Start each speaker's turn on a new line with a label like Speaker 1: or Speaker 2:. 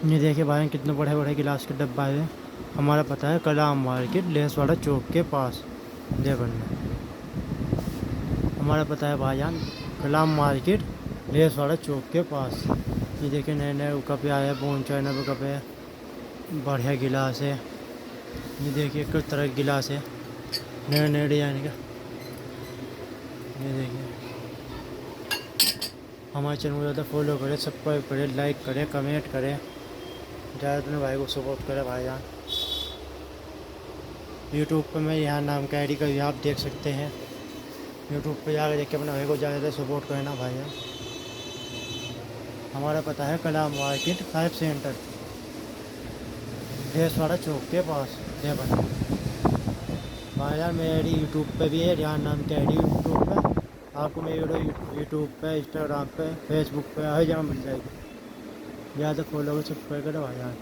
Speaker 1: ये देखिए भाई कितने बड़े बड़े गिलास के डब्बा है। हमारा पता है कलाम मार्केट लेसवाड़ा चौक के पास देवबंद। हमारा पता है भाईजान कलाम मार्केट लेसवाड़ा चौक के पास। ये देखिए नए नए कप आए हैं, बोन चाइना पे कप है, बढ़िया गिलास है। ये देखिए किस तरह के गिलास है, नए नए डिजाइन का। ये देखिए हमारे चैनल को ज़्यादा फॉलो करें, सब्सक्राइब करें, लाइक करें, कमेंट करें, ज़्यादा अपने भाई को सपोर्ट करें भाईजान। यूट्यूब पर मैं यहाँ नाम का आईडी का भी आप देख सकते हैं। यूट्यूब पे जाकर देख के अपने भाई को ज़्यादा सपोर्ट करना भाईजान। हमारा पता है कलाम मार्केट 5 सेंटर देसवाड़ा चौक के पास देवबंद। भाईजान मेरी आईडी यूट्यूब पे भी है, ध्यान नाम की आईडी यूट्यूब पे। आपको मेरी वीडियो यूट्यूब पे, इंस्टाग्राम पे, फेसबुक पे हर जगह मिल जाएगी। ज़्यादा फॉलो करो, सब्सक्राइब करो भाईजान।